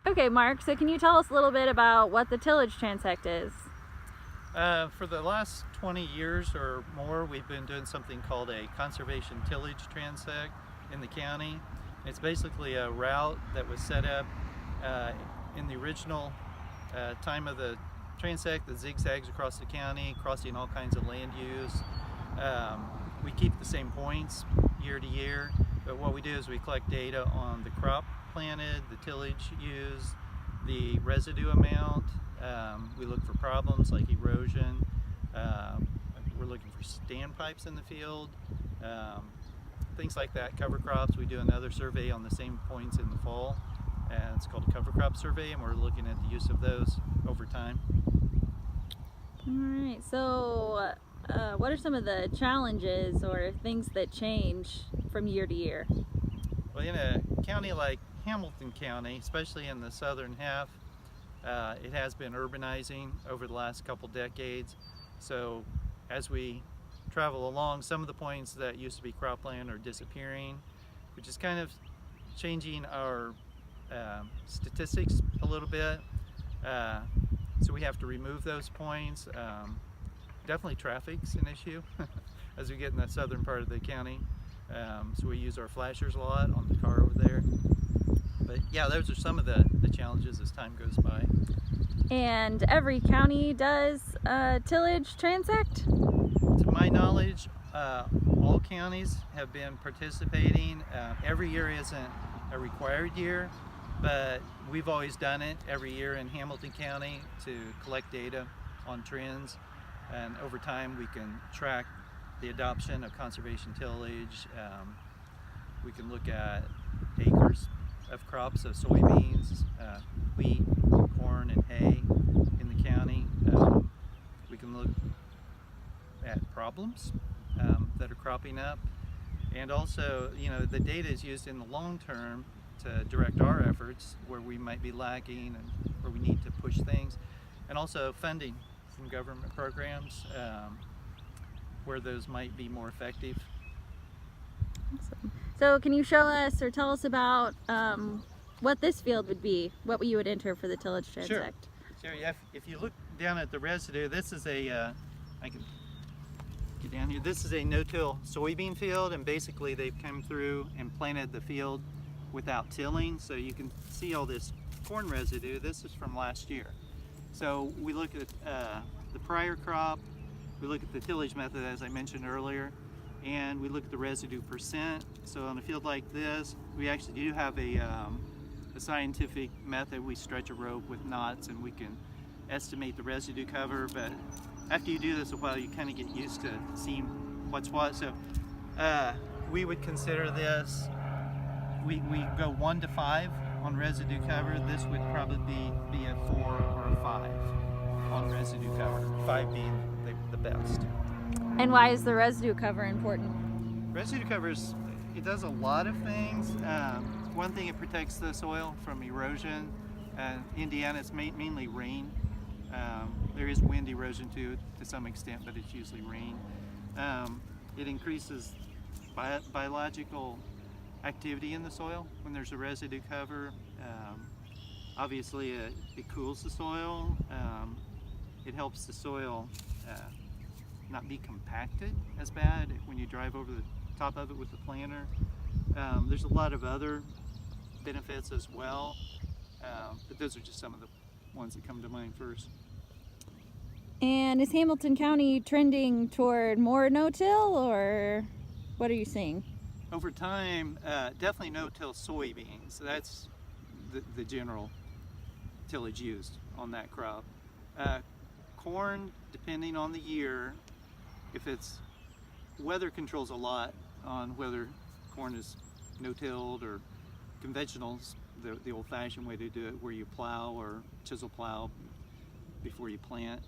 Okay, Mark, so can you tell us a little bit about what the tillage transect is? For the last 20 years or more, we've been doing something called a conservation tillage transect in the county. It's basically a route that was set up in the original time of the transect that zigzags across the county, crossing all kinds of land use. We keep the same points year to year, but what we do is we collect data on the crop planted, the tillage used, the residue amount. We look for problems like erosion. We're looking for standpipes in the field, things like that. Cover crops, we do another survey on the same points in the fall, and it's called a cover crop survey, and we're looking at the use of those over time. All right, so what are some of the challenges or things that change from year to year? Well, in a county like Hamilton County, especially in the southern half, it has been urbanizing over the last couple decades. So as we travel along, some of the points that used to be cropland are disappearing, which is kind of changing our statistics a little bit. So we have to remove those points. Definitely traffic's an issue as we get in the southern part of the county. So we use our flashers a lot on the car over there. But yeah, those are some of the challenges as time goes by. And every county does tillage transect? To my knowledge, all counties have been participating. Every year isn't a required year, but we've always done it every year in Hamilton County to collect data on trends, and over time we can track the adoption of conservation tillage. We can look at acres of crops of soybeans, wheat, corn, and hay in the county. We can look at problems that are cropping up, and also, the data is used in the long term to direct our efforts where we might be lacking and where we need to push things, and also funding from government programs where those might be more effective. Awesome. So can you show us or tell us about what this field would be, what you would enter for the tillage transect? Sure. If you look down at the residue, this is I can get down here. This is a no-till soybean field, and basically they've come through and planted the field without tilling. So you can see all this corn residue. This is from last year. So we look at the prior crop, we look at the tillage method as I mentioned earlier, and we look at the residue percent. So on a field like this, we actually do have a scientific method. We stretch a rope with knots and we can estimate the residue cover, but after you do this a while, you kind of get used to seeing what's what. So we would consider this, we go 1 to 5 on residue cover. This would probably be a 4 or a 5 on residue cover, 5 being the best. And why is the residue cover important? Residue covers, it does a lot of things. One thing, it protects the soil from erosion. Indiana, it's mainly rain. There is wind erosion too, to some extent, but it's usually rain. It increases biological activity in the soil when there's a residue cover. Obviously, it cools the soil. It helps the soil not be compacted as bad when you drive over the top of it with the planter. There's a lot of other benefits as well, but those are just some of the ones that come to mind first. And is Hamilton County trending toward more no-till, or what are you seeing? Over time, definitely no-till soybeans. So that's the general tillage used on that crop. Corn, depending on the year, if it's weather controls a lot on whether corn is no-tilled or conventional, the old-fashioned way to do it, where you plow or chisel plow before you plant.